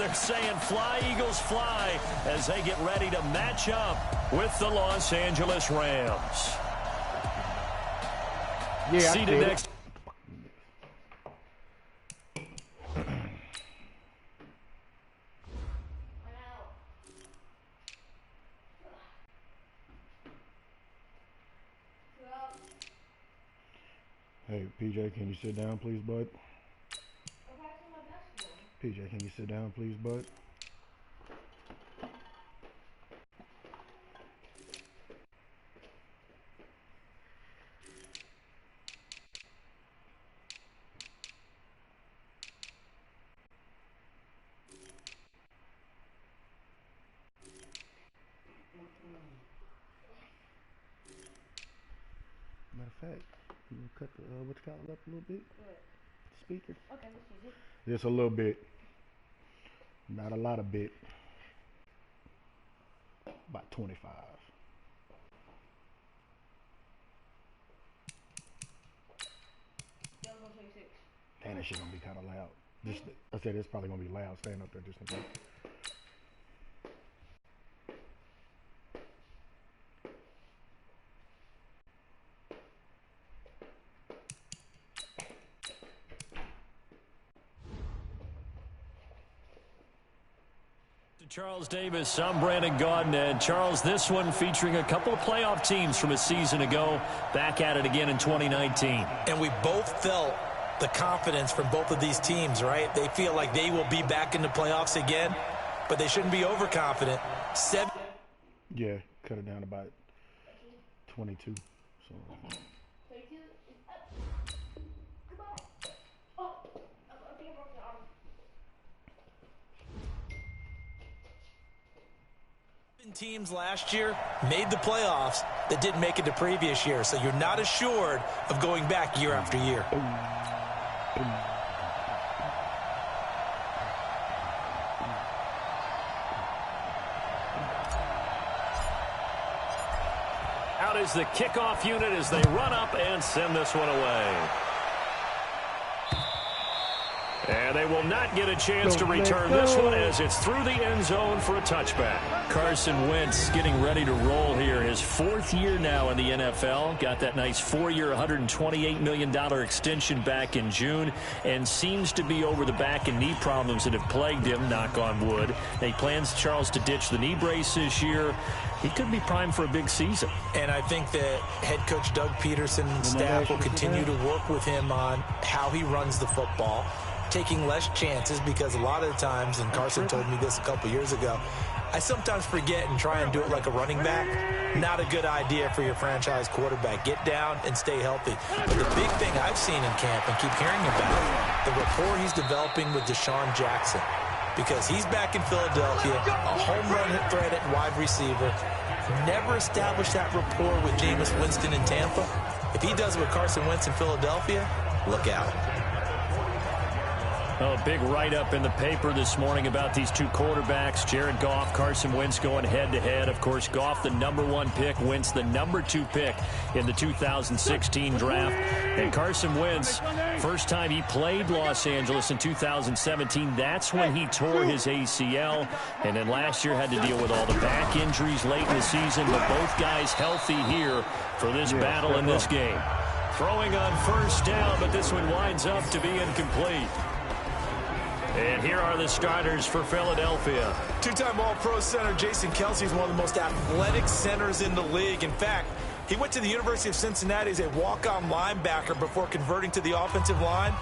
they're saying fly, Eagles, fly, as they get ready to match up with the Los Angeles Rams. Yeah, seated next. Hey, PJ, can you sit down, please, bud? PJ, can you sit down, please, bud? Matter of fact, you gonna cut the what you call it up a little bit? What? Speaker. Okay, let's use it. Just a little bit. Not a lot of bit. About 25. That was 126. Damn, that shit gonna be kind of loud. Just, I said it's probably gonna be loud. Stand up there just in case. Charles Davis, I'm Brandon Gaudin, and Charles, this one featuring a couple of playoff teams from a season ago, back at it again in 2019. And we both felt the confidence from both of these teams, right? They feel like they will be back in the playoffs again, but they shouldn't be overconfident. Yeah, cut it down about 22. So. Teams last year made the playoffs that didn't make it the previous year, so you're not assured of going back year after year. Out is the kickoff unit as they run up and send this one away. And they will not get a chance to return this one as it's through the end zone for a touchback. Carson Wentz getting ready to roll here. His fourth year now in the NFL. Got that nice four-year, $128 million extension back in June and seems to be over the back and knee problems that have plagued him, knock on wood. He plans, Charles, to ditch the knee brace this year. He could be primed for a big season. And I think that head coach Doug Peterson's staff will continue to work with him on how he runs the football, taking less chances, because a lot of the times, and Carson told me this a couple years ago, I sometimes forget and try and do it like a running back. Not a good idea for your franchise quarterback. Get down and stay healthy. But the big thing I've seen in camp and keep hearing about, the rapport he's developing with Deshaun Jackson, because he's back in Philadelphia, a home run threat at wide receiver. Never established that rapport with Jameis Winston in Tampa. If he does it with Carson Wentz in Philadelphia, look out. Oh, big write-up in the paper this morning about these two quarterbacks, Jared Goff, Carson Wentz going head-to-head. Of course, Goff the #1 pick, Wentz the #2 pick in the 2016 draft. And Carson Wentz, first time he played Los Angeles in 2017, that's when he tore his ACL. And then last year had to deal with all the back injuries late in the season. But both guys healthy here for this battle in this game. Throwing on first down, but this one winds up to be incomplete. And here are the starters for Philadelphia. Two-time All-Pro center Jason Kelce is one of the most athletic centers in the league. In fact, he went to the University of Cincinnati as a walk-on linebacker before converting to the offensive line.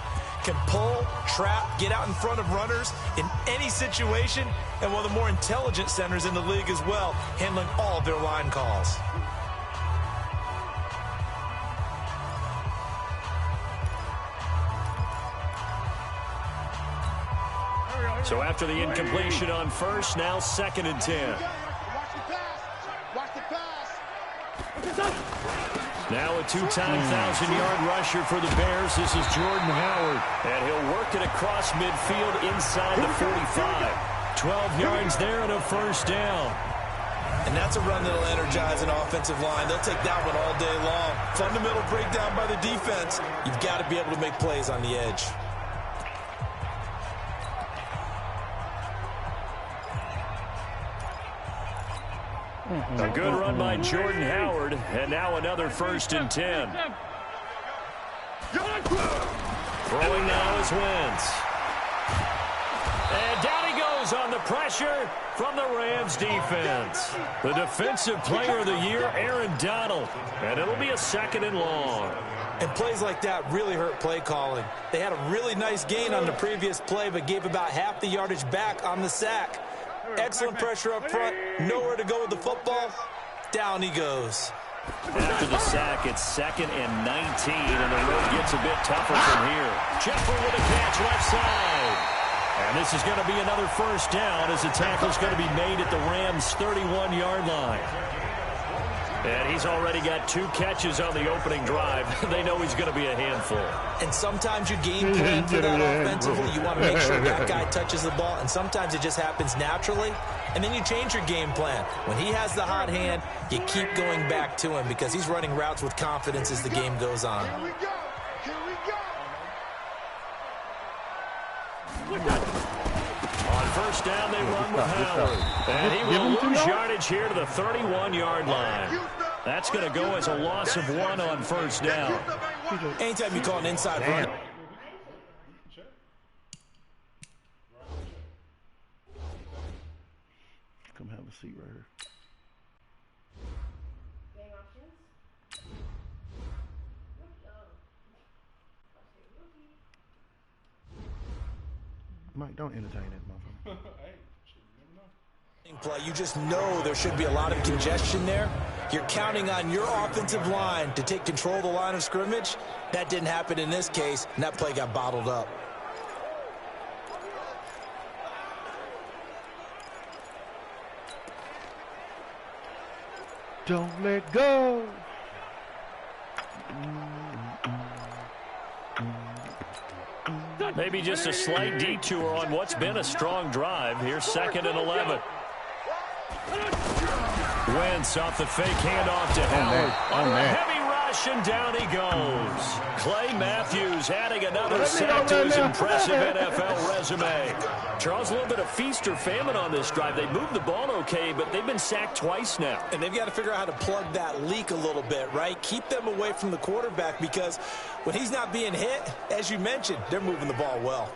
Can pull, trap, get out in front of runners in any situation, and one of the more intelligent centers in the league as well, handling all of their line calls. So after the incompletion on first, now 2nd and 10. Now a two-time 1,000-yard rusher for the Bears. This is Jordan Howard. And he'll work it across midfield inside the 45. 12 yards there and a first down. And that's a run that'll energize an offensive line. They'll take that one all day long. Fundamental breakdown by the defense. You've got to be able to make plays on the edge. A good run by Jordan Howard, and now another 1st and 10. Throwing now is Wentz. And down he goes on the pressure from the Rams defense. The defensive player of the year, Aaron Donald. And it'll be a 2nd and long. And plays like that really hurt play calling. They had a really nice gain on the previous play, but gave about half the yardage back on the sack. Excellent pressure up front. Nowhere to go with the football. Down he goes. After the sack, it's 2nd and 19, and the road gets a bit tougher from here. Jeffrey with a catch left side. And this is going to be another 1st down as the tackle's going to be made at the Rams' 31-yard line. And he's already got 2 catches on the opening drive. They know he's going to be a handful. And sometimes you game plan for that offensively. You want to make sure that guy touches the ball, and sometimes it just happens naturally. And then you change your game plan. When he has the hot hand, you keep going back to him because he's running routes with confidence as the game goes on. Here we go. Here we go. On 1st down, they run with Howard. And he will lose yardage here to the 31-yard line. That's going to go as a loss of 1 on 1st down. Anytime you call an inside run. Come have a seat right here. Mike, don't entertain that motherfucker. Play, you just know there should be a lot of congestion there. You're counting on your offensive line to take control of the line of scrimmage. That didn't happen in this case, and that play got bottled up. Don't let go. Maybe just a slight detour on what's been a strong drive. Here's 2nd and 11. Wentz off the fake handoff to Howard. On a heavy rush, and down he goes. Clay Matthews adding another sack to his impressive NFL resume. Charles, a little bit of feast or famine on this drive. They moved the ball okay, but they've been sacked twice now. And they've got to figure out how to plug that leak a little bit, right? Keep them away from the quarterback because when he's not being hit, as you mentioned, they're moving the ball well.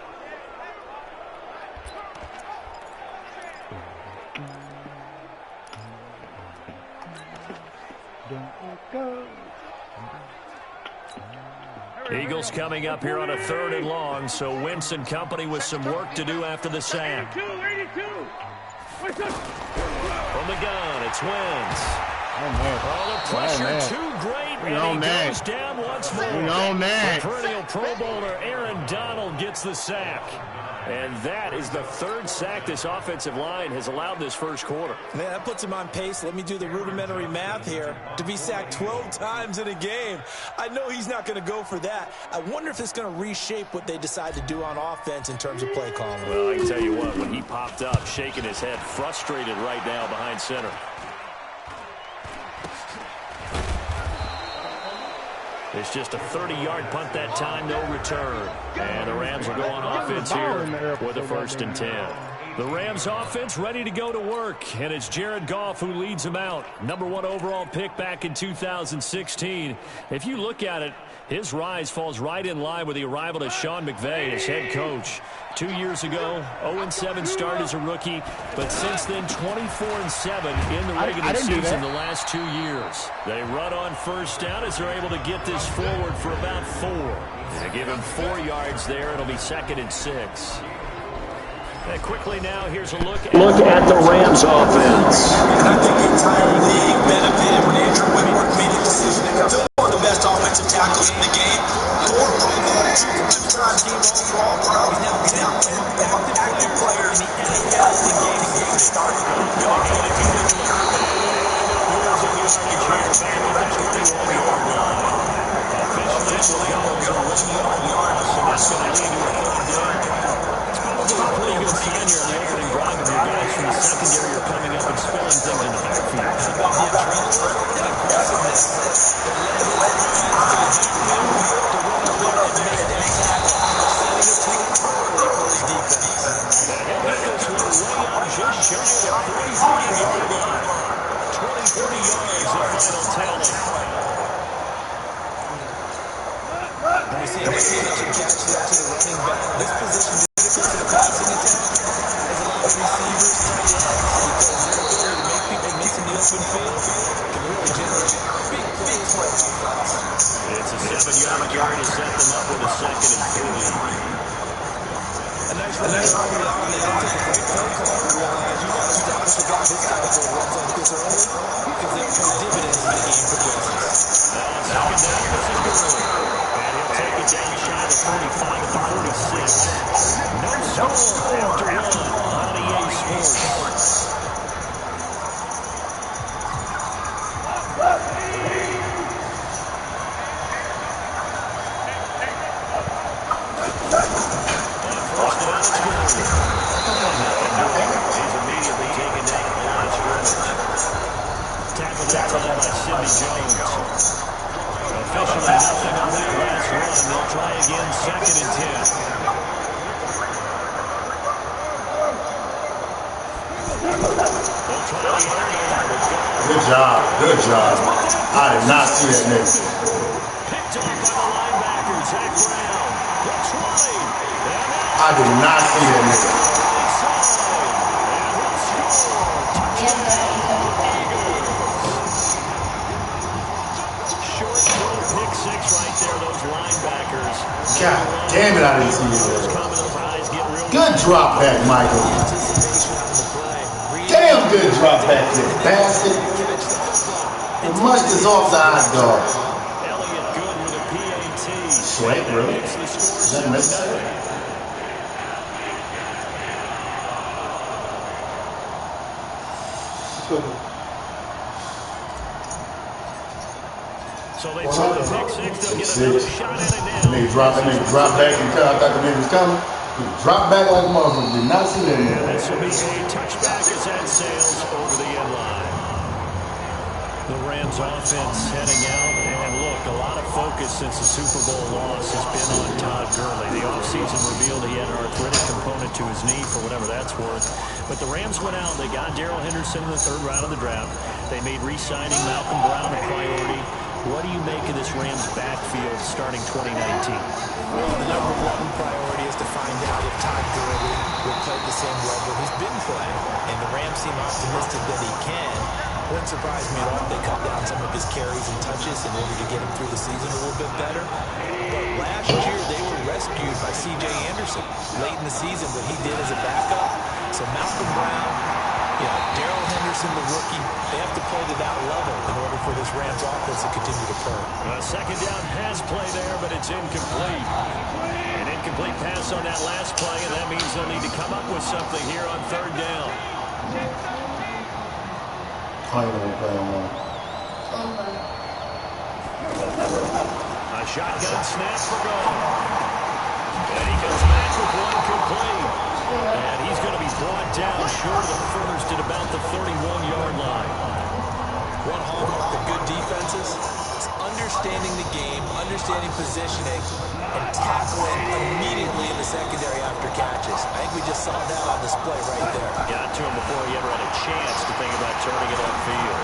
Eagles coming up here on a 3rd and long, so Wentz and company with some work to do after the sack. From the gun, it's Wentz. Oh, the pressure too great, and he goes down once more. The perennial Pro Bowler Aaron Donald gets the sack. And that is the 3rd sack this offensive line has allowed this 1st quarter. Man, that puts him on pace. Let me do the rudimentary math here. To be sacked 12 times in a game, I know he's not going to go for that. I wonder if it's going to reshape what they decide to do on offense in terms of play calling. Well, I can tell you what, when he popped up, shaking his head, frustrated right now behind center. It's just a 30-yard punt that time, no return. And the Rams will go on offense here with a 1st and 10. The Rams offense ready to go to work, and it's Jared Goff who leads them out. #1 overall pick back in 2016. If you look at it, his rise falls right in line with the arrival of Sean McVay as head coach. 2 years ago, 0-7 start as a rookie, but since then 24-7 in the regular season the last 2 years. They run on 1st down as they're able to get this forward for about 4. They give him 4 yards there. It'll be 2nd and 6. And quickly now, here's a look at the Rams offense. And I think the entire league benefited when Andrew Whitworth made a decision to go. One of the best offensive tackles in the game. 4 Pro Bowls, 2-time team All-Pro. He's now an active player in the NFL game started. Pretty good sign here on the opening drive of your guys from the secondary are coming up and spilling things in the backfield. Just shy of the 45-yard line. final tally. You see a catch there to the running back. This position is critical to the passing attack. As a lot of receivers, tight ends, because their ability to make people miss in the open field can really generate big plays for offense. It's a 7-yard carry to set them up with a 2nd and 3. A nice run early on. They didn't take a great play call. Realize you got to establish a guy this caliber of runs like this early because they'll pay dividends as the game progresses. Now on 2nd down, this is Gurley. And he'll take it down shy of the 45 at the 46. No score after one on EA Sports. Good job. I did not see that nigga. Picked off by the linebackers. Zach Brown. Looks right. I did not see that nigga. Short little pick six right there, those linebackers. God damn it, I didn't see it. Good drop back, Michael. Damn good drop back there, bastard. It must is off the hot dog. Elliott good with a PAT. Sweat, really? Is that necessary? So they throw the pick six, they'll get another shot at it now. Nigga drop back and cut. I thought the nigga was coming. He dropped back like a motherfucker. Did not see that nigga. This will be a touchback as that sails over the end line. The Rams offense heading out, and look, a lot of focus since the Super Bowl loss has been on Todd Gurley. The offseason revealed he had an arthritic component to his knee, for whatever that's worth. But the Rams went out, they got Darrell Henderson in the 3rd round of the draft. They made re-signing Malcolm Brown a priority. What do you make of this Rams backfield starting 2019? Well, the number one priority is to find out if Todd Gurley will play the same level he's been playing. And the Rams seem optimistic that he can. Wouldn't surprise me at all if they cut down some of his carries and touches in order to get him through the season a little bit better. But last year, they were rescued by C.J. Anderson late in the season, what he did as a backup. So Malcolm Brown, Darrell Henderson, the rookie, they have to play to that level in order for this Rams offense to continue to play. A 2nd down pass play there, but it's incomplete. An incomplete pass on that last play, and that means they'll need to come up with something here on 3rd down. I ain't gonna play on one. A shotgun snap for goal. And he comes back with one complete. And he's going to be brought down short of the first at about the 31-yard line. One hallmark of good defenses is understanding the game, understanding positioning, and tackling immediately in the secondary after catches. I think we just saw that on display right there. Got to him before he ever had a chance to think about turning it upfield.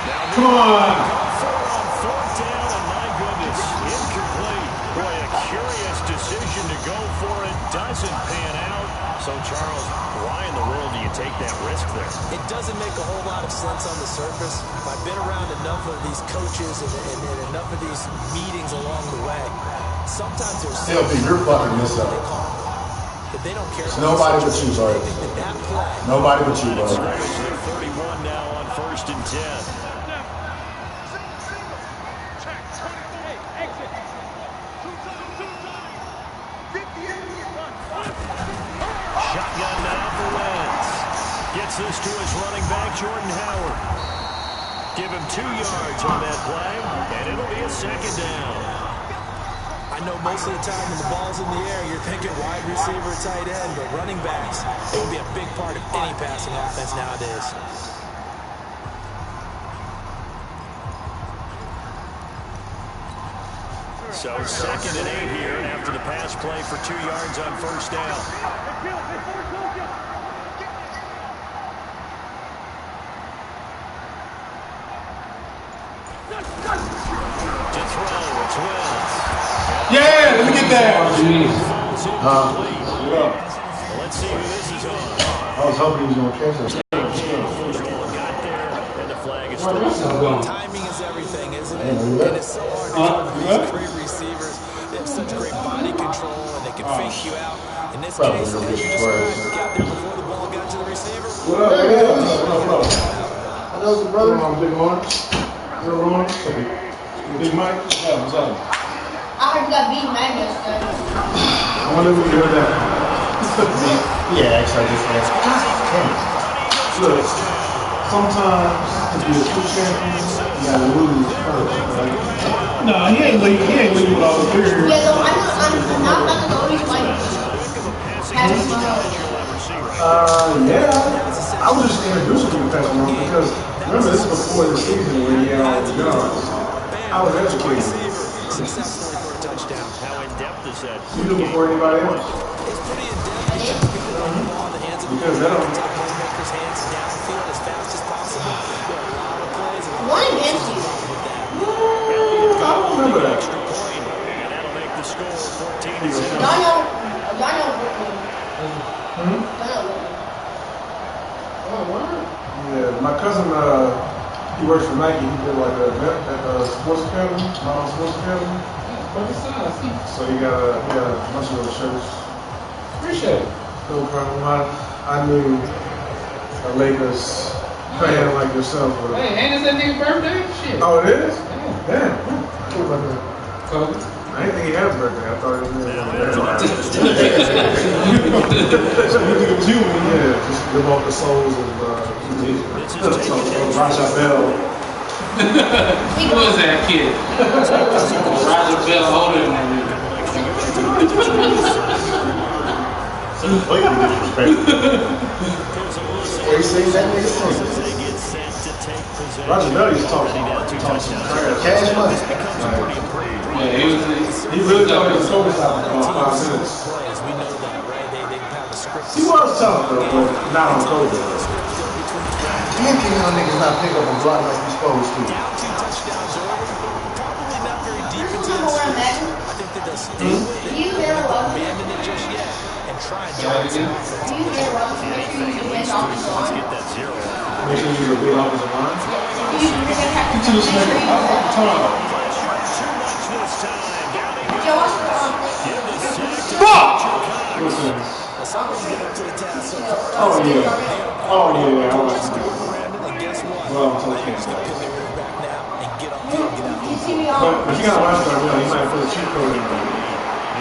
Now, come on! On 4th down, and my goodness, incomplete. Boy, a curious decision to go for it. Doesn't pan out. So, Charles, why in the world do you take that risk there? It doesn't make a whole lot of sense on the surface. I've been around enough of these coaches and enough of these meetings along the way. Sometimes there's you're fucking this up. But they don't care. It's nobody but you, bud. Nobody but you, bud. 31 now on 1st and 10. Shotgun now for Wentz. Gets this to his running back, Jordan Howard. Give him 2 yards on that play, and it'll be a 2nd down. I know most of the time when the ball's in the air, you're thinking wide receiver, tight end, but running backs, it would be a big part of any passing offense nowadays. So 2nd and 8 here, and after the pass play for 2 yards on 1st down. To throw, it's Wentz. Yeah, let me get that. Let's see who this is on. I was hoping he was going to catch us. First ball got there, and the flag is thrown. Timing is everything, isn't it? And it's so hard to these great receivers. They have such great body control, and they can fake you out. In this case, as you described, you got there before the ball got to the receiver. What up, man? What up? I know the brother. Big Orange. Little Orange. Big Mike. Yeah, what's up? I heard you got beat mad yesterday. I wonder if we can hear that. Yeah, actually, I just asked. God damn. Look, sometimes to be a true champion, you gotta lose first, right? No, he ain't leaving with all the fear. Yeah, though, I'm not the only fighter. Having my Yeah. I was just introducing you to Patrick Mahomes because remember this is before the season when he had all the guns. I was educated. Successfully for a touchdown. How in-depth is that? You knew before anybody else. It's pretty in-depth. You have to get the ball in the hands of the Because that don't. playmakers' hands downfield as fast as possible. There are a lot of plays. one against you. I don't remember that. Extra point, and that'll make the score 14-7. Y'all know Brooklyn. Yeah, my cousin, he works for Nike. He did like a event at Sports Academy, Model Sports Academy. So he got a bunch of those shirts. Appreciate it. No problem. I knew a Lakers fan like yourself. Hey, and it's that nigga's birthday? Shit. Oh, it is? Yeah. Damn. Cool about that. Kobe. I didn't think he had a birthday. I thought it was Yeah, it was you. Yeah, just live off the souls of Raja Bell. Who was that kid? Roger Bell older than that nigga. Completely disrespectful. He sings that nigga sing. They get set to take possession. Roger Bell used to talk some cash money. Yeah, He really thought he was focused out for 5 minutes. Plays, we know that, right? They have a script. He was tough though, but not on COVID. Damn, can y'all niggas not pick up and block like you supposed to? Down 2 touchdowns early. Probably not very deep into You the know where I'm series. at? I think that they'll stay with it. You hear Robinson? Abandon it just yet and try and Yeah, drive some again. offense. You hear Robinson? Make sure you bench offensive Let's line. get that zero. Make sure you get a offensive line. You're gonna have to make sure you do that. Too much this time. Down Joe, watch the give the sack to Listen. Someone's getting up to the task so Oh yeah. Oh yeah. I like that. Brandon, and guess what? Well, I'm so They're just gonna pin their ear back now and get up and get out. You see me But on. if you got a watch guard, you might put a cheat code in there.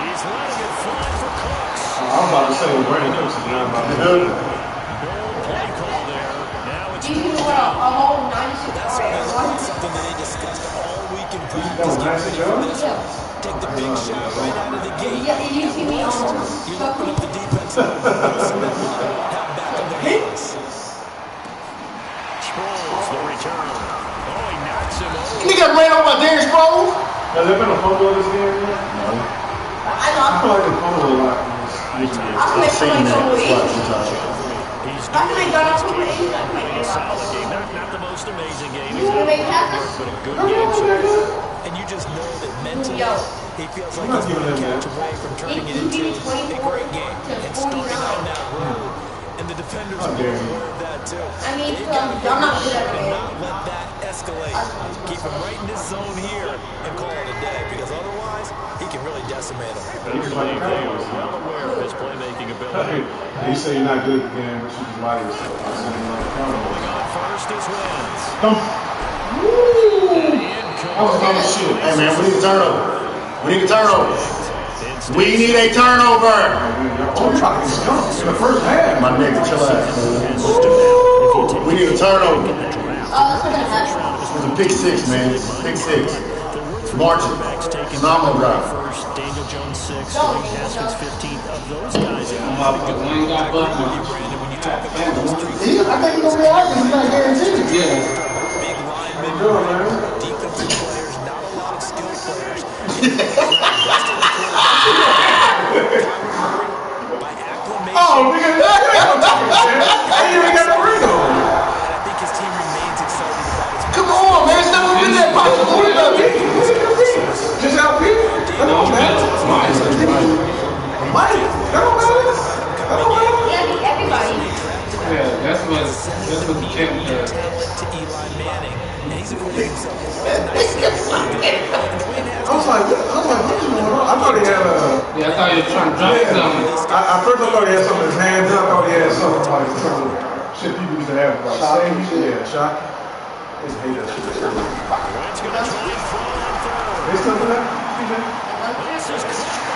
He's letting it fly for Cooks. I was about to say Brandon Cooks is not about to do it. Bold play call there. Now it's You can wear a whole 96 That's something that they discussed all week in That practice. was nice of Joe. Take the big shot right out of the gate. Yeah, you see me on. You open up the defense. Have back on the heels. Sproles, the return. Oh, he knocks him over. Nigga ran over by Darren Sproles. Has there been a fumble this game yet? I I feel like they fumble a lot in this game. I can make somebody go with He's I can make Donald Trump with doing a solid game. Not the most amazing game. You want to make passes? But a good game so far. And you just know that mentally, Yo. he feels like I'm not he's going to giving him catch that. away from turning it He into beat a 24 great game to and starting 49. down that road. And the defenders are dare aware you. of that too. I mean, They y'all not good at and it. not let that escalate. Keep him right in this zone here and call it a day, because otherwise he can really decimate him. He was like, They are well aware of his playmaking ability. you say you're not good at the game, but you just lie to yourself. I said you're like, come on. Going on first is Wentz. Come. I was talking shit. Hey man, we need a turnover. We need a turnover. We need a turnover. I'm trying to come in the first half. My nigga, chill out. We need a turnover. That's not gonna happen. It's a pick 6, man. Pick 6. Marching. Phenomenal drive. First, Daniel Jones 6, Dwayne Haskins 15th. Of those guys, Motherfucker, we ain't got butt much. I think he's gonna be out. He's not guaranteed. Yeah. Big linemen, Good, man. defensive players, not a lot of skilled players. By acclimation, Oh, nigga, I ain't even got the ring on. and I think his team remains excited about his Come on, man. It's never been that possible. That's what the champ does. To Eli Manning, and he's acquitted himself. I was like, what's going on? I thought he had a. Yeah, I thought he was trying to drop something. At first I thought he had something in his hands. I thought he had something like some shit people used to have. Like shot. Yeah, shot. I just hate that shit. They still do that?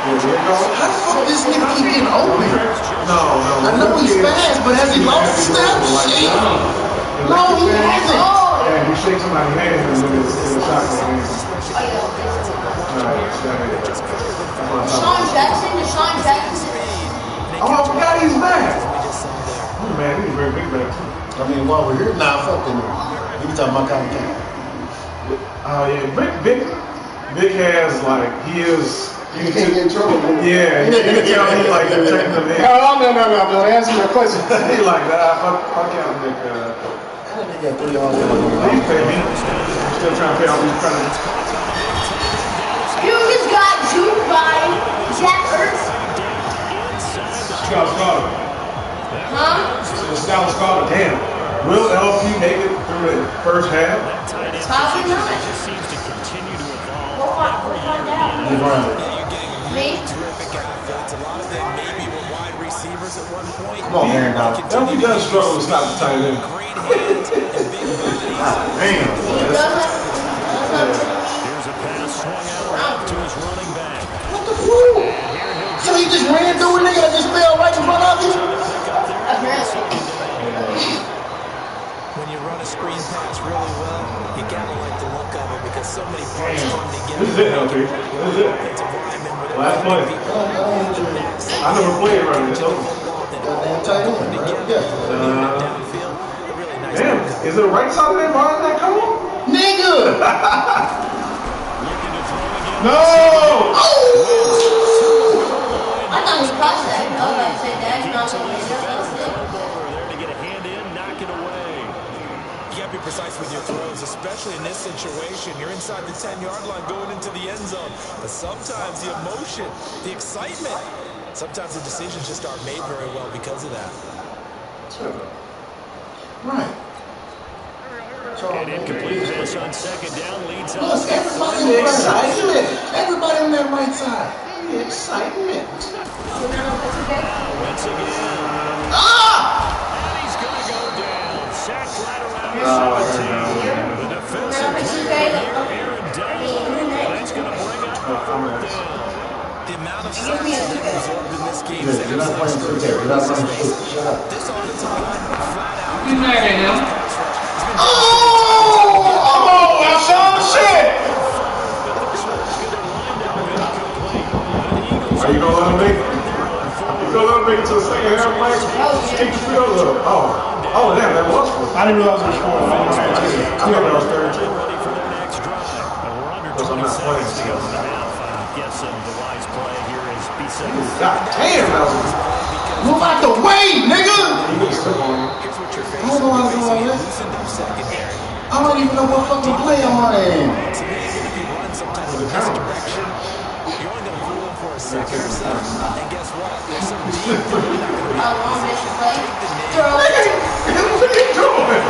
How the fuck this nigga keep getting open? No. I know he's fast, but has he lost his steps? No, he hasn't. Yeah, you shake somebody's hand and it's a shot in your hand. Deshaun Jackson. Oh, I forgot he's back. Oh, man, he's a very big man, too. I mean, while we're here, nah, fuck him. You can talk about Colin Kaepernick. Oh, yeah, Vic has, like, he is. You can't get in trouble. Yeah, you can tell he, like, protecting the man. No, answer my question. He like, fuck Kaepernick. He got 3 all Please pay me. I'm still trying to pay all these credits. You just got juked by Zach Ertz. Dallas Carter. Huh? It's Dallas Carter. Damn. Will LP make it through the first half? Probably not. We'll find out. Me? Terrific athletes. A lot of them maybe were wide receivers at one point. Come on, Aaron Donald. LP does struggle to stop the tight end. Great hands and big bodies. Damn. He does have. Here's a pass swung out to his running back. What the fool? So he just ran through a nigga that just fell right in front of you? When you run a screen pass really well, you gotta like the look of it because so many parts come together. This is it, LP. This is it. It's a lineman with Last play. I never played running this over. Goddamn tight end, right? Yeah. downfield. A really nice Damn, is it right side of that line that come on? Nigga! No! I thought he crossed that. I was about to say that's not what he does. There to get a hand in, knock it away. You gotta be precise with your throws, especially in this situation. You're inside the 10-yard line going into the end zone. But sometimes the emotion, the excitement, sometimes the decisions just aren't made very well because of that. Right. An incomplete pass on second down leads Look, us. everybody on the right side. Everybody on that right side. Excitement. Once again. Ah! And he's going to go down. Sacked right around his 17. The defensive player here, Aaron Donald. That's going to bring up the fourth down. The amount of sacks that have been absorbed in this game is You're not playing for You're not running for Shut up. this offensive line flat out. You mad at him? Oh, that's some shit! Are you gonna let him make it? You gonna let him make it to the second half, Mike? Keep the field up. Oh, damn, that was cool. I didn't realize it was 4. I thought that was 32. Ready for their next drive. And we're under 20 seconds to go in the half. I'm guessing the wise play here is B7. God damn, that was Move out the way, nigga! Here's what you're I don't know how to do all that. loosened up secondary. I don't even know what fucking play I'm on. So maybe if you run sometimes in this direction, you're only going to fool them for a second or so. And guess what? There's some deep you're not going to be How long did you play? What are you doing?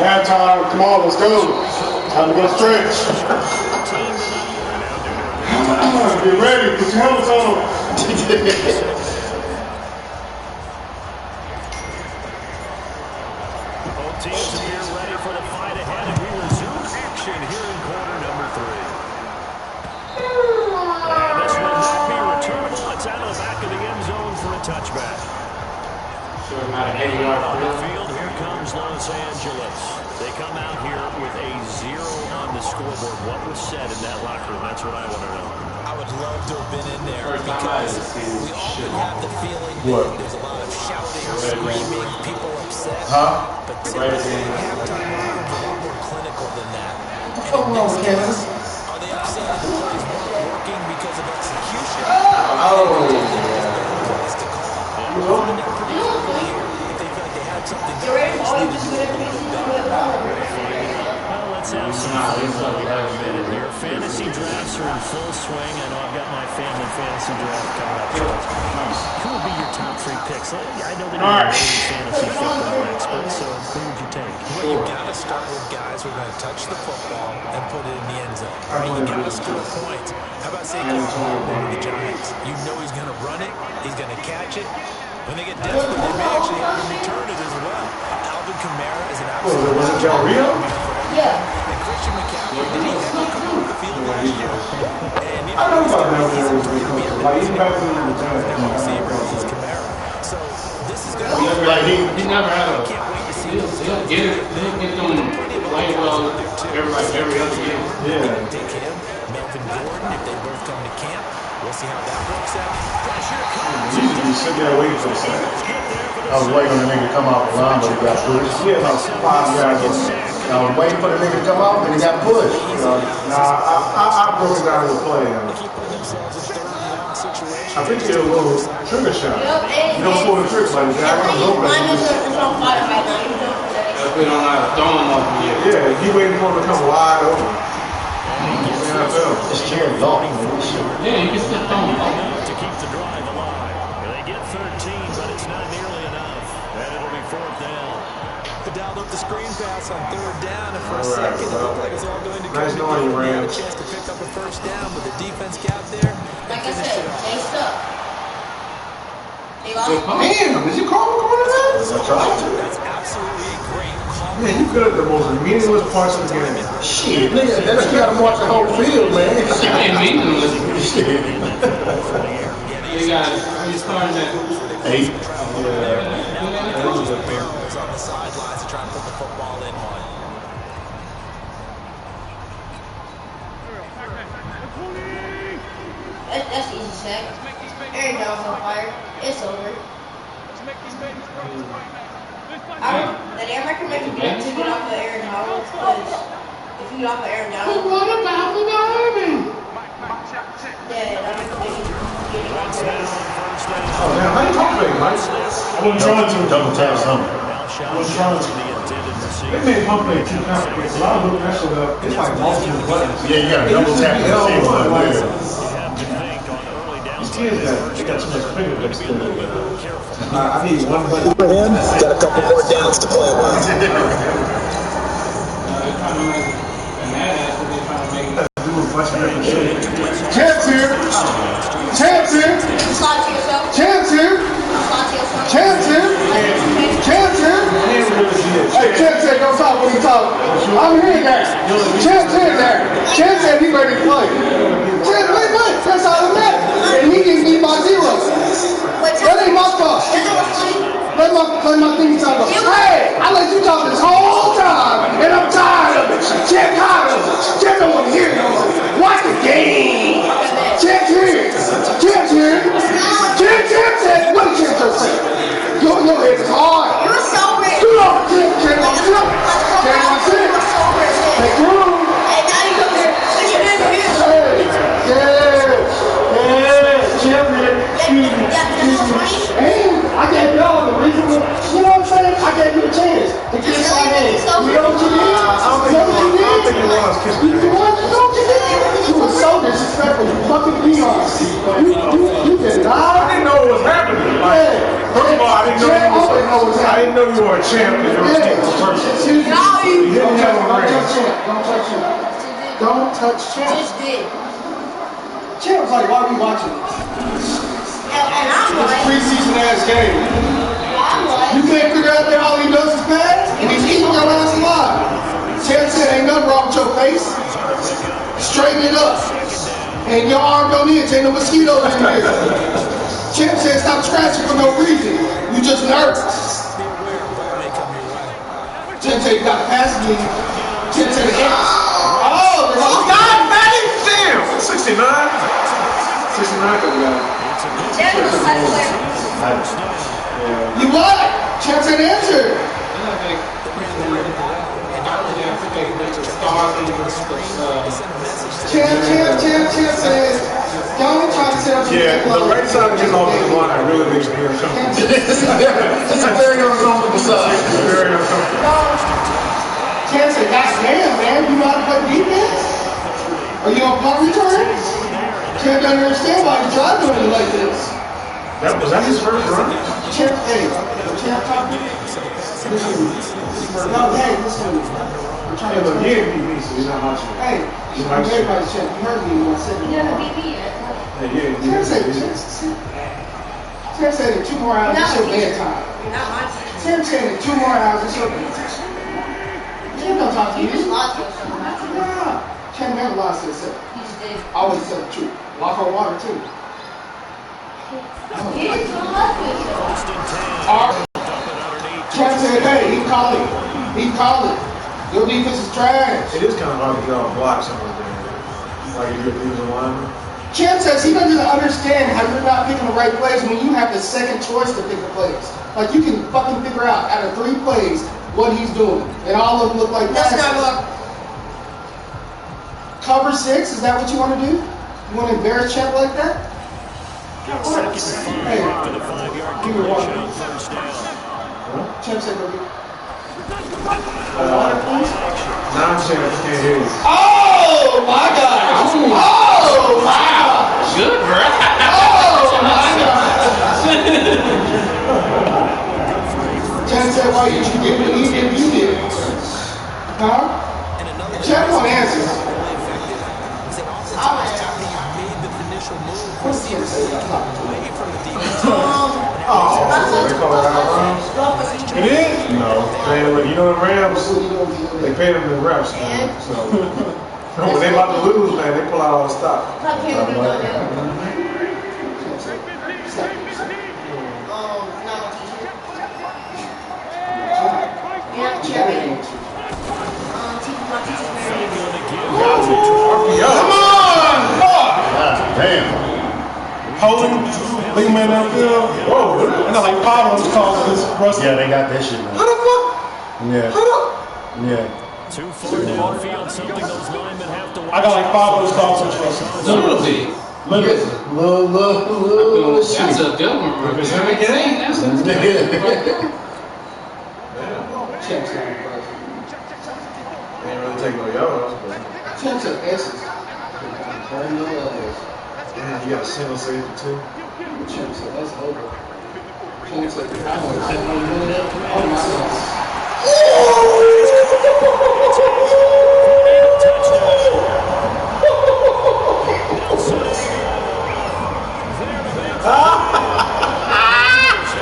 Halftime, come on, let's go. Time to go stretch. Get ready, put your helmets on. Both teams appear ready for the fight ahead, and we resume action here in quarter number 3. And this will not be returnable. It's out of the back of the end zone for a touchback. Sure, not an 80-yard On the field. field, here comes Los Angeles. They come out here with a 0 on the scoreboard. What was said in that locker room? That's what I want to know. I would love to have been in there First time I because ever seen we often have the feeling What? that there's a lot of shouting, screaming, people upset. Huh? But typically, halftime rhymes are a lot more clinical than that. What's wrong with Kansas? Are they upset that the plays weren't working because of execution? Oh, Well, let's have some fun while we have a minute here. Fantasy drafts are in full swing. I know I've got my family fantasy draft coming up. Who will be your top 3 picks. I know that you're a fantasy football expert, so who would you take? Well, you got to start with guys who are going to touch the football and put it in the end zone. I mean, you got to score points. How about Saquon Barkley with the Giants? You know he's going to run it. He's going to catch it. When they get desperate, they may actually have him return it as well. Alvin Kamara is an absolute... Was it Del Rio? Yeah. And Christian McCaffrey didn't even have to come off the field last year. And, you I know know, about Del Rio. Like, even back to the receivers is Kamara. So this is going to be... Like, he never had a... Can't wait to see He'll get them playing well every other game. Yeah. Take him, Melvin Gordon, if they both come to camp. We'll see how that works out. Pressure comes. You used to be sitting there waiting for the sack. I was waiting on the nigga to come off the line, but he got pushed. Yeah, about 5 yards on the I was waiting for the nigga to come off, and he got pushed. I broke it down to the play. Keep putting themselves in third and long situations. I think they're a little trigger shot. You don't pull the tricks like that. I don't know. If we don't have to throw him off yet. Yeah, you waiting for him to come wide open. It's Jared Goff. Yeah, you can still throw him off. To keep the drive alive. They get 13, but it's not nearly enough. And it'll be 4th down. They dialed up the screen pass on 3rd down, and for a second it looked like it was all going to go Nice together. knowing you, They had a Rams. chance to pick up a 1st down, but the defense got there and Like I finished said, it off. they stuck. They lost. Damn, did you call him corner that? That's absolutely a great call. Man, you could have the most meaningless parts of the game. Shit, nigga, that's got to march the whole field, man. It ain't meaningless. Shit. They got, he started at 8. Was on the sidelines to try and put the football in one. That's easy sack. Aaron Donald's on fire. It's over. I recommend you get off of Aaron Donald, because if you get off of Aaron Donald, What about the Derby? yeah, I recommend you getting off of Aaron Donald. Oh, man, how you talking about it, Mike? I wasn't trying to. Double tap something. I wasn't trying to. They made him play 2 complicated. So I look that shit up. It's like multiple buttons. Yeah, you got to double tap the same one. These kids they got too much fingertips still. I need one button. For him, got a couple more downs to play with. Chance here. Chance here. Slide to yourself. Chance here. Slide to yourself. Chance here. Chance here. Hey, Chance said don't talk when he talk. I'm hearing that. Chance hearing that. Chance said he ready to play. Chance, wait. That's all it matters. And he didn't beat by 0. That ain't my fault. Let my thing talk about. Hey, I let you talk this whole time, and I'm tired of it. Check tired of it. Check don't want to hear no more. Watch the game. Check here. Check here. Check said. What did Check say? Your head is hard. You're so rich. Do not check on Check. Check on Check. Hey, room. Hey, now you come here. Put your hand here. Hey, I gave y'all the reason. You know what I'm saying? I gave you a chance to kiss my hand. You know what you did? I don't think you was kissing my hand. You know what you did? You were so disrespectful. You fucking peon. You did not. I didn't know what was happening. First of all, I didn't know you were a champ. Don't touch champ. Just did. Champ's like, why are we watching this? And I'm like, Preseason ass game. I'm You can't figure out that all he does is pass, and he's eating your ass alive. Champ said, ain't nothing wrong with your face. Straighten it up. And your arm don't itch, ain't no mosquitoes in here. Champ said, stop scratching for no reason. You just nervous. Champ said, you got to pass me. Champ said, oh God, Matty! Damn! 69? 69 coming out. You what? Champ said answer. Champ says, don't try to tell me. Yeah, the right side of his offensive line really makes me uncomfortable. It's a very uncomfortable side. Very uncomfortable. Champ said, goddamn, man, you know how to play defense? Are you on punt return? Champ doesn't understand why you try doing it like this. Was that his first run? Champ, hey, champ talking. No, hey, listen to me. I'm trying to look, he ain't beat me, so he's not watching. Hey, I'm everybody's champ. You heard me when I said You haven't beat me yet. Champ said in 2 more hours, it's your bedtime. You're not my team. Champ said in 2 more hours, it's your bedtime. Champ don't talk to you. You just lost yourself. Nah. Champ never lost himself. You just did. Always tell the truth. Walk on water, too. You just lost yourself. Champ said, hey, he called it. He called it. Your defense is trash. It is kind of hard to get off blocks over there. Like if you're losing lineman. Champ says he doesn't understand how you're not picking the right plays when you have the second choice to pick the plays. Like you can fucking figure out of 3 plays what he's doing. And all of them look like Let's passes. not look. Cover 6, is that what you want to do? You want to embarrass Champ like that? Hey, give me water. Champ said go get water, please. Non-champ can't hear you. Oh my God! Oh wow! Good, bro. Oh my God! Champ said, why you get what he did, you did. Huh? Champ won't answer. It is? No. Man, look, you know the Rams, they pay them in reps, man. So when they about to lose, man, they pull out all the stock. Come on! Damn. Holding, big man downfield. Whoa, really? I got like 5 of those calls for this Russell. Yeah, they got that shit, man. How the fuck? Yeah. Yeah. Too far downfield, something those linemen have to watch. I got like 5 of those calls for Russell. Literally. Little That's a good one, bro. That's a good Champ said They ain't really taking no yards, but Champ said S's. man, you got a single safety too. Champ said that's over. Champ said, I want to say, oh my God.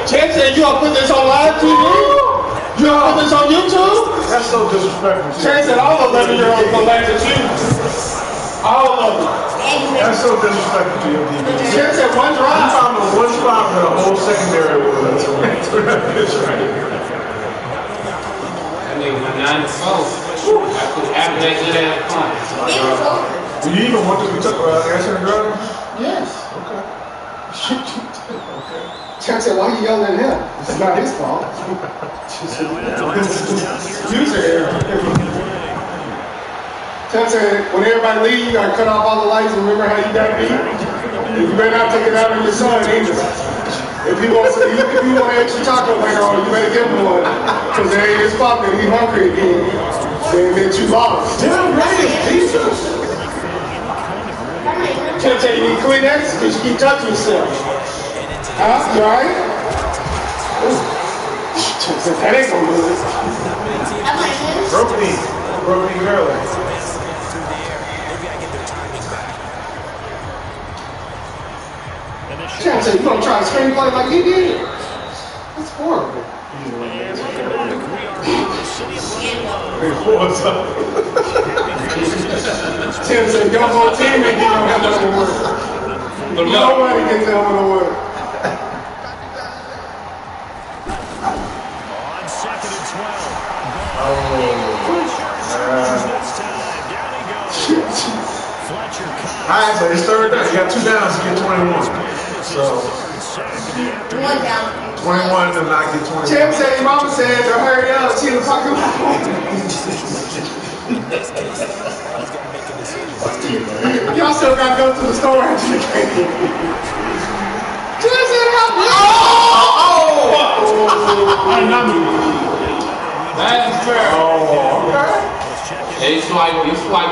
Champ said, you gonna put this on live TV? You gonna put this on YouTube? That's so disrespectful. Champ said all 11-year-olds gonna laugh at you. All of them. That's so disrespectful to your defense. Champ said one You drive. found the one spot where the whole secondary was. That's right. That nigga went 9-4. After that good ass punt. It was over. Do you even want to be answering the driver? Yes. Okay. Champ said, why are you yelling at him? It's not his fault. User error. Champ said, when everybody leaves, you gotta cut off all the lights and remember how you got beat. You better not take it out on your son either. If you want extra taco later on, you better give him one. Because there ain't his fault that he hungry again. That you lost. Damn right, Jesus. Champ said, you need Kleenex because you keep touching yourself. Huh? You alright? That ain't gonna do it. Broke knee early. Champ said, you gonna try to screenplay like he did? That's horrible. Champ said, your whole team ain't gonna have nothing to work. Nobody can tell him to work. On 2nd and 12. Fletcher All right, but it's third down. You got 2 downs to get 21. So 1 down. 21 to not get 21. Champ said, your mama said to hurry up. She was talking about y'all still gotta go to the store after the game. Champ said, help me. That is fair. Oh, okay. They swipe a I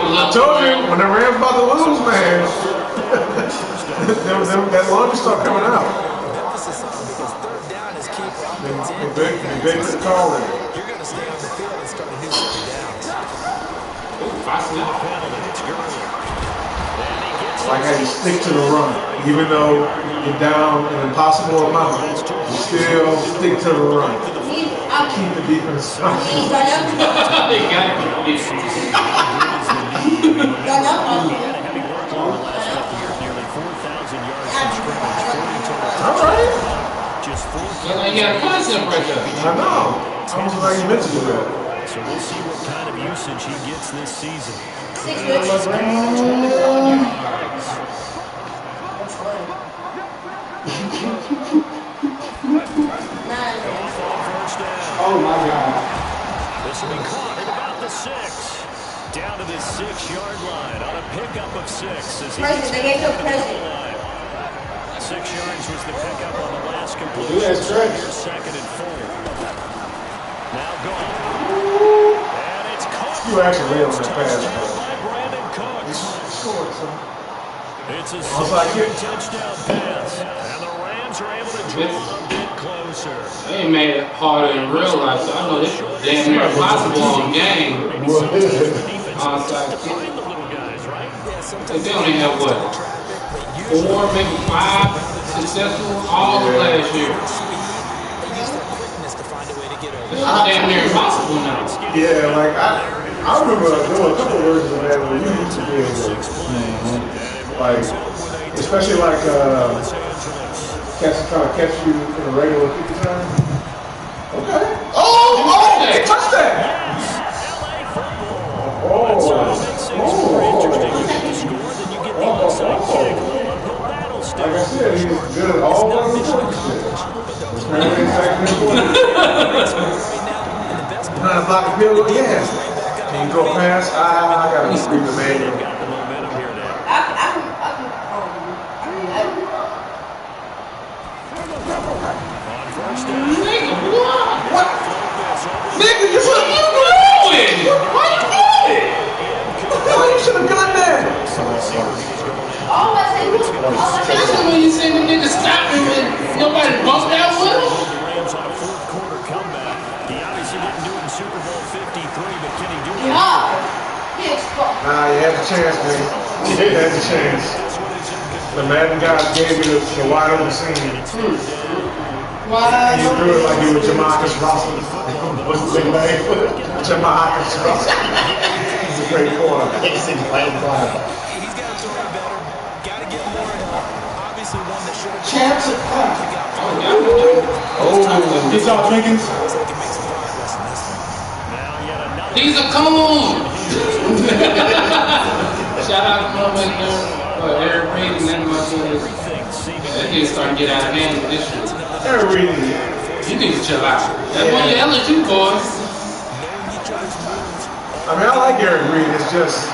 little. told you, when the Rams about to lose, man, that laundry start coming out. big to the call there. You're going to stay on the field and start a new set of downs. Like how you stick to the run. Even though you're down an impossible amount, you still stick to the run. Keep the defense. All right. You got a concept right there. I know. I was like you meant to do that. So we'll see what kind of usage he gets this season. 6 minutes. Oh my God. This will be caught at about the 6. Down to the 6-yard line on a pickup of 6. As he gets They gave no to the present. line. 6 yards was the pickup on the last completion. Do that stretch. Here's 2nd and 4. Now gone. And it's caught. You actually lay on that pass. By Brandon Cooks. It's a Onside kick. touchdown pass. And the Rams are able to draw a bit closer. They made it harder in real life, so I know this is damn near impossible on game. Onside kick. Find the little guys, right? They only have what? 4, maybe 5 successful all of last year. This is damn near impossible now. Yeah, like I remember there were a couple of versions of that where you used to be able to, like, especially like trying to catch you in a regular 50 time. Okay. Oh, touchdown! Like I said, he was good at all of the important shit. Trying to block the field goal? Yeah. Can you go past? I gotta read the manual. Got the momentum here now. On first down. Nigga, what? Nigga, this is what you doing? Why you doing it? Oh, you should have done that. That's when you say the nigga stop him and nobody bumped out with him? The Rams on a fourth quarter comeback. He obviously didn't do it in Super Bowl 53, but can he do it? Nah, you had the chance, man. You did have the chance. The Madden guys gave you the wide open scene. And you threw it like you were Jamarcus Russell. What's the big name? Jamarcus Russell. He's a great corner. He's got to throw it better. Got to get more help. Obviously, one that should have. Chance of Oh, he's all Jenkins. He's a coon! Shout out to my man, Eric Reed and then my son. That kid starting to get out of hand with this shit. Eric Reed. You need to chill out. That's one of your LSU boys. I mean, I like Eric Reed. It's just,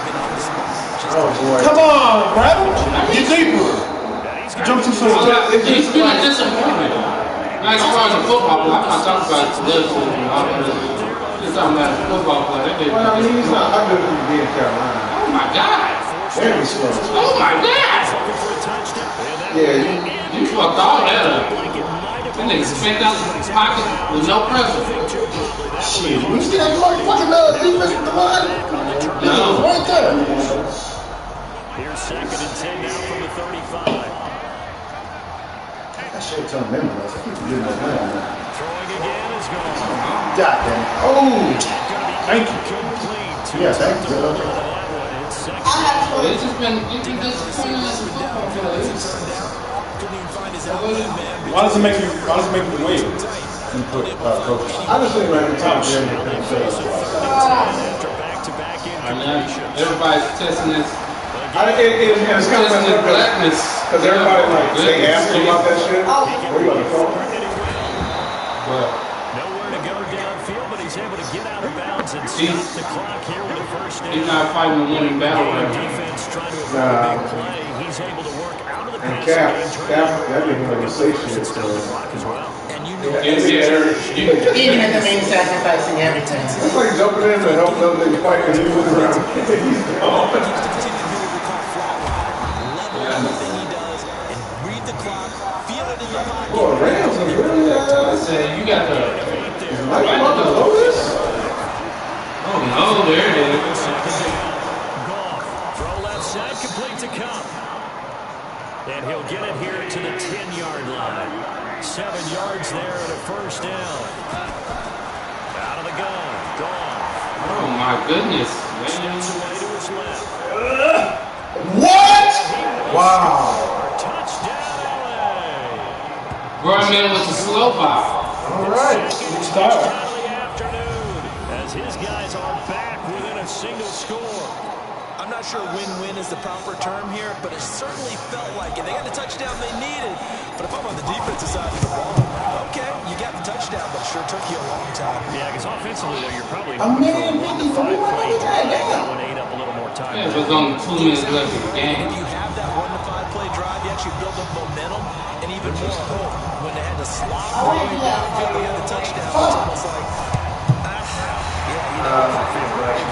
oh boy. Come on, Brad. Get deeper. Jump too soon. He's been a disappointment. Not as far as a football player. I'm not talking about this and all that. Just talking about a football player. Well, I mean, he's not ugly to be in Carolina. Oh my God. Very slow. Oh my God. Yeah, You fucked all that up. That nigga spent out his pocket with no pressure. shit. You see that fucking defensive line? No. Right there. Here's 2nd and 10 now from the 35. That shit turned memorized. I keep forgetting that man. Throwing again is gone. God damn. Oh. Thank you. Yeah, thank you. It's just been disappointing as a football player. Why does it make you wait? I just think right at the top of everything. Everybody's testing this. It's kind of Testing the blackness. because everybody like they ask me about that shit. Where you on the phone? But Nowhere to go downfield, but he's able to get out of bounds and stop the clock here with the first down. he's not fighting a winning battle right now. Defense trying to avoid a big play. He's able to work out of the And pass Cap, that didn't really say shit. So. as well. Even at the mean sacrificing everything. It's like jumping in to help them nigga fight and he was around. Boy, Rams is really I said, you got the Oh no, there it is. Goff, throw left side, complete to Cup. And he'll get it here to the 10-yard line. 7 yards there and a first down. Out of the gun, Goff. Oh my goodness. Steps away to his left. What? Wow. Touchdown, LA. Broadman with the slow ball. All right. Good start. Touchdown of the afternoon as his guys are back within a single score. I'm not sure win-win is the proper term here, but it certainly felt like it. They got the touchdown they needed. But if I'm on the defensive side of the ball, okay, you got the touchdown, but it sure took you a long time. Yeah, because offensively, though, you're probably looking for a 1 to 5 play drive. That one ate up a little more time. Yeah, there's only 2 minutes left in the game. If you have that 1 to 5 play drive, you actually build up momentum and even more hope. When they had to slog all the way downfield, they had the touchdown. It's almost like,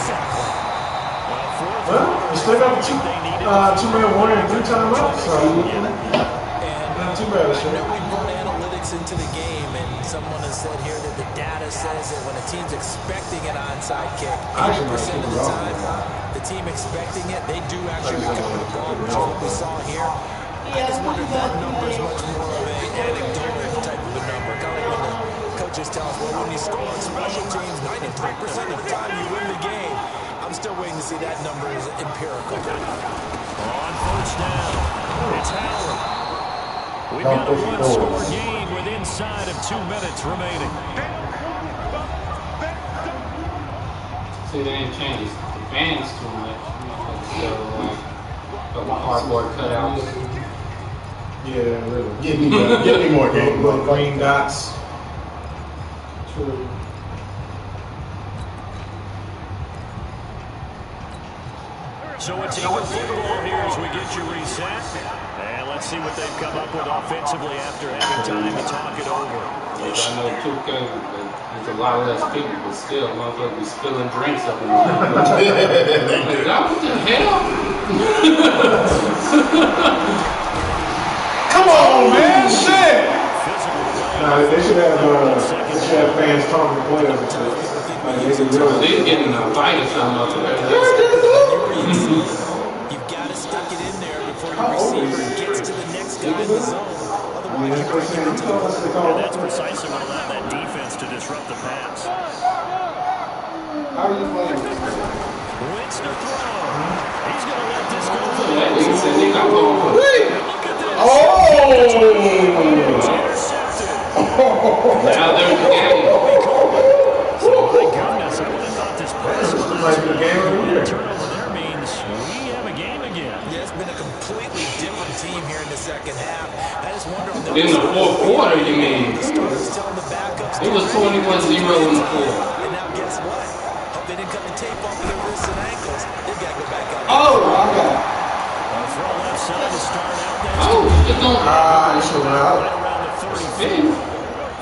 exactly. Well, you still got two-man warning and 3 timeouts, so not too bad. I know we brought analytics into the game, and someone has said here that the data says that when a team's expecting an onside kick, 80% of the time, the team expecting it, they do actually recover the ball, which is what we saw here. I just wonder if that number is much more of an anecdotal type of a number. Kind of like when the coaches tell us, well, when you score on special teams, 93% of the time you win the game. I'm still waiting to see that number is empirical. On first down, it's Howard. We've got a one-score game with inside of 2 minutes remaining. See, they ain't changed the bands too much. So, like, the cardboard cutouts. Yeah, really. Give me more game. Little green dots. True. So it's Eagle football here as we get you reset. And let's see what they've come up with offensively after having time to talk it over. I know 2K, there's a lot less people, but still, motherfuckers be spilling drinks up in the room. What the hell? Come on, man, shit! Nah, they should have fans talking to players. They're getting a fight or something. You've got to stick it in there before your receiver gets to the next guy in the zone. Otherwise, you're going to get into the ball. And that's precisely what allowed that defense to disrupt the pass. How are you playing? Wins to throw. He's going to let this go. That nigga said they got going for Look at this. Now they're in the game. So, my goodness, I would have thought this pass was Like the game of the year. turnover there means we have a game again. Yeah, it's been a completely different team here in the second half. I just wonder on In the fourth quarter, you mean? the starters telling the backups. It was 21-0 in the fourth. And now guess what? Hope they didn't cut the tape off of their wrists and ankles. They got to go back out. Oh, okay. Throw left side to start out. Oh, it don't. It's allowed. Right around the 30. Big.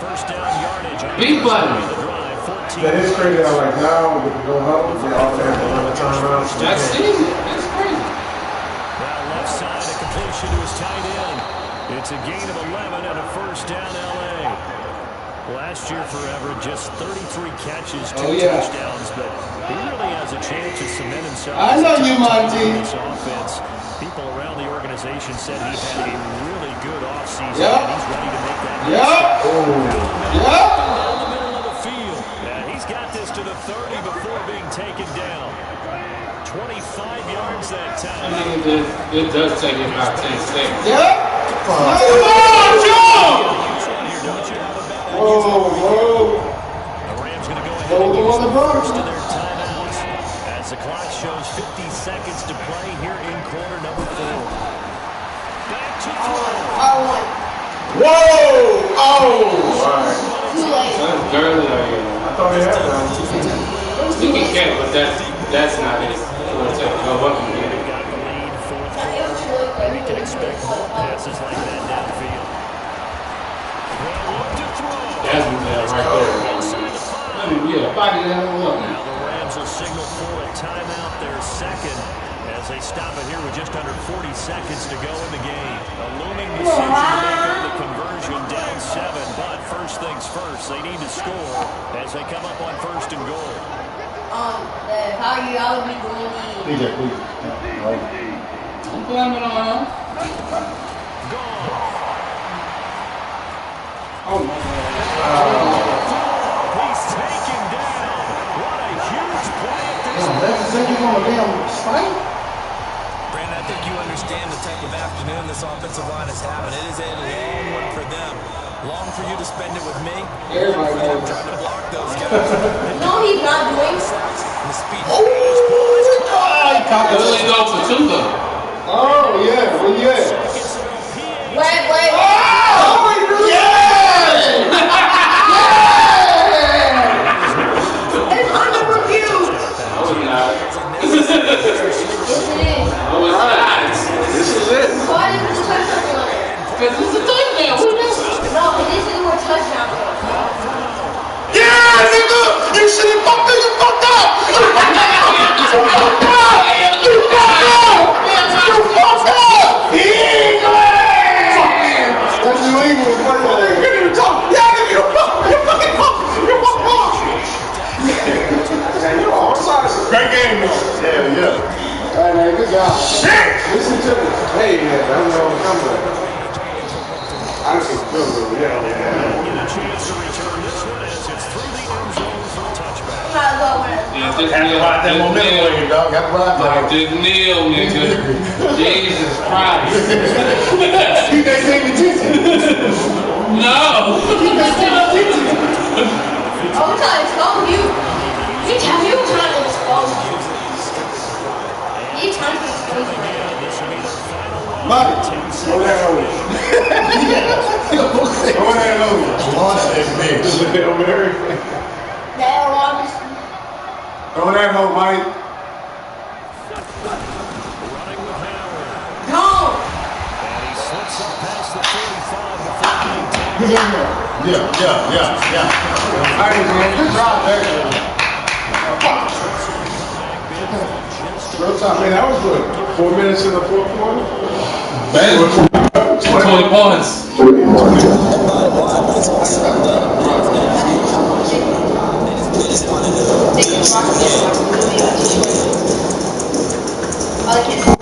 First down yardage. Big button. The drive, 14. That is crazy how, like, now we can go up and the offense will run the timeouts. That's it. That's crazy. Now left side, a completion to his tight end. It's a gain of 11 and a first down, LA. Last year, forever, just 33 catches, 2 touchdowns, but he really has a chance to cement himself. I know you, Monty. This offense. People around the organization said he had a really good offseason, Yep. and he's ready to make that. Yep. Yep. Down the middle of the field. And he's got this to the 30 before being taken down. 25 yards that I time. mean, it does take you about 10 seconds. Yep. Come on, Joe! Whoa, whoa. The Rams going to go ahead Whoa, and whoa, use the the ball. first of their timeouts as the clock shows 50 seconds to play here in quarter number 4. Back to throw. Whoa! Oh! All right. That's girly. I thought he had that. He can catch, but that's not it. We'll take no weapon They've again. got the lead, fourth quarter. We can expect more passes like that downfield. Well, look to throw. That's right there. Yeah, body that up. Now the Rams will signal for a timeout, their second, as they stop it here with just under 40 seconds to go in the game. A looming decision to make on the conversion, down 7, but first things first. They need to score as they come up on 1st and goal. How you all be doing DJ, please. I'm blaming on him. Oh my God. He's taken down. What a huge play at this point. That's the second one, damn spike. Brandon, I think you understand the type of afternoon this offensive line is having. It is a long one for them. Long for you to spend it with me. Long for them trying to block those guys. No, he's not doing. The speed. Really go for two though. Oh, yeah. Where you at? Wait. Oh, yeah! It's under review. I was not. Yes, it is. I was not. This is it. Why did this touchdown on it? Because it's a touchdown. What is it? No, it is a more touchdown. Yeah, nigga! You should have fucked up! You fucked up! You fucked up! You fucked up! You fucked up! England! That's New England. You didn't even talk. Yeah, nigga, you fucking fuck. You fucked up. You know, I'm sorry. It's a great game, though. Yeah. All right, man. Good job. Shit! Listen to me. Hey, man. I don't know what I'm doing. I just feel good. Yeah. Get a chance to return this one as it's through the end zone for a touchback. Yeah, just Got to ride that momentum wave, dog. Got to ride that. Just kneel, nigga. Jesus Christ. He they paying attention. No. Oh, we're trying to expose you. You were trying to expose you. You trying to expose you. Money. Go down over. Go down over. This is Hail Mary. That Robinson. Go down over, Mike. Running with Howard. Gone. And he slips up past the 45 before being taken. Yeah. Hey, man. Good job there. Good time, man. That was good. 4 minutes in the fourth quarter. Man, 20 points. Take the rock.